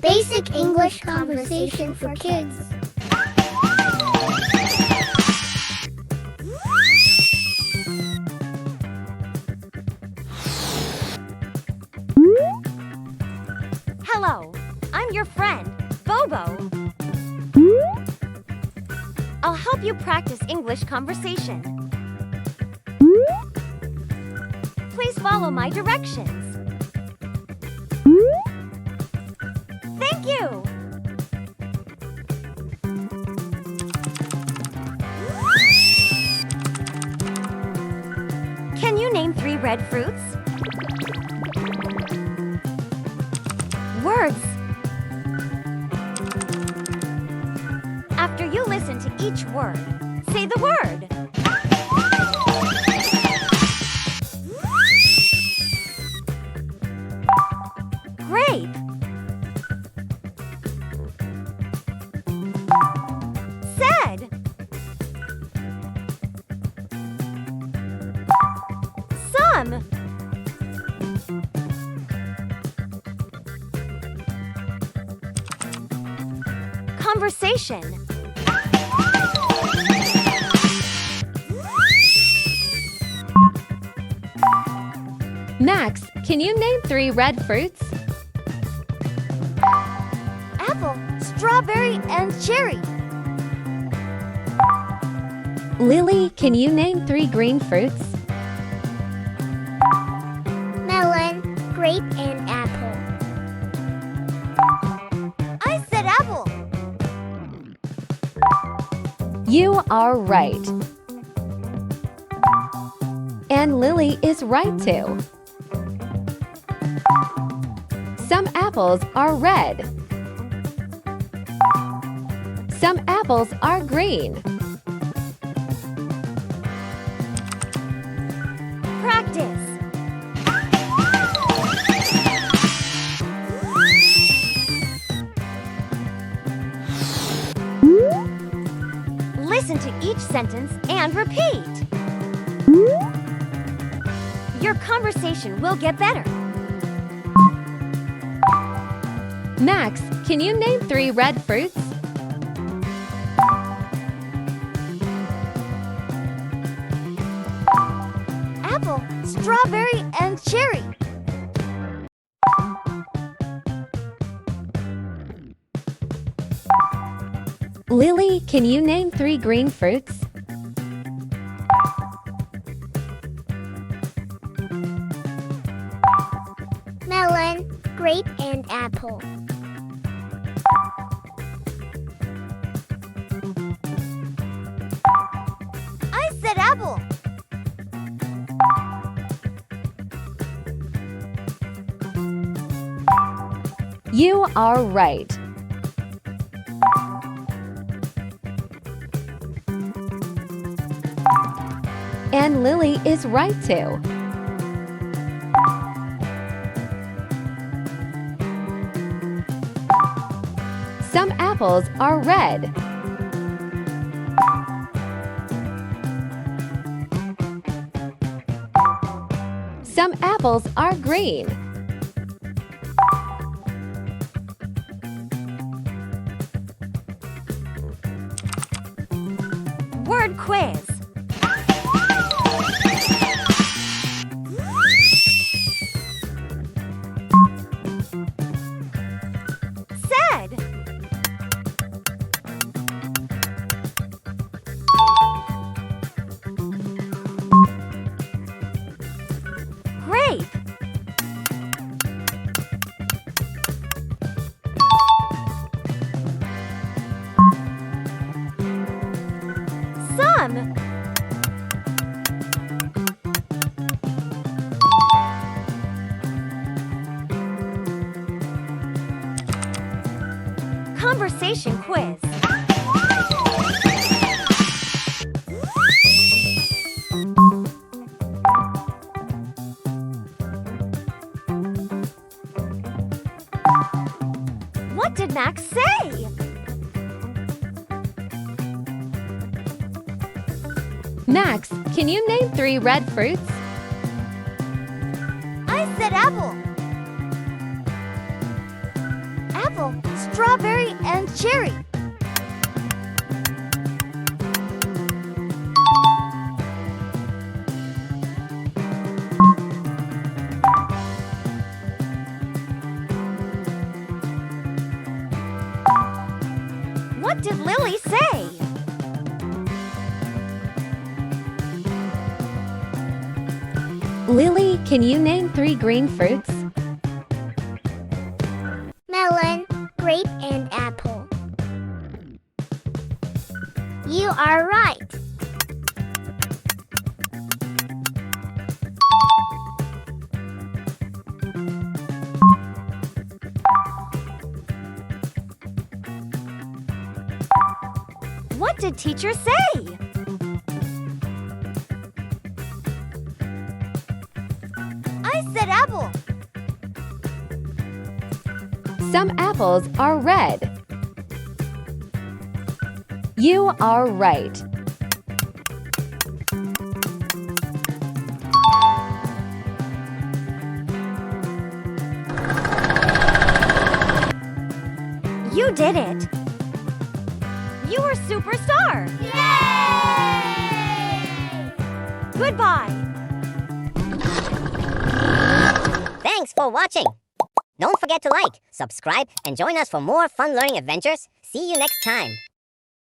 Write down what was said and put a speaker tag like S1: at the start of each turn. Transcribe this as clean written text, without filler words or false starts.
S1: Basic English conversation for kids.
S2: Hello, I'm your friend, Bobo. I'll help you practice English conversation. Please follow my directions. Thank you! Can you name 3 red fruits? Words. After you listen to each word, say the word. Grape. Said. Some. Conversation.
S3: Max, can you name 3 red fruits?
S2: Apple, strawberry, and cherry.
S3: Lily, can you name 3 green fruits?
S1: Melon, grape, and apple.
S2: I said apple.
S3: You are right. And Lily is right too. Some apples are red. Some apples are green.
S2: Practice. Listen to each sentence and repeat. Your conversation will get better.
S3: Max, can you name 3 red fruits?
S2: Apple, strawberry, and cherry.
S3: Lily, can you name 3 green fruits?
S1: Melon, grape, and apple.
S2: I said apple.
S3: You are right. And Lily is right too. Some apples are red. Some apples are green.
S2: Word quiz. Said. Grape. Some. Conversation quiz. What did Max say?
S3: Max, can you name 3 red fruits?
S2: I said apple. cherry. What did Lily say?
S3: Lily, can you name 3 green fruits?
S1: Melon, grape, and apple. You are right.
S2: What did teacher say? I said apple.
S3: Some apples are red. You are right.
S2: You did it. You were superstar.
S1: Yay!
S2: Goodbye.
S4: Thanks for watching. Don't forget to like, subscribe, and join us for more fun learning adventures. See you next time.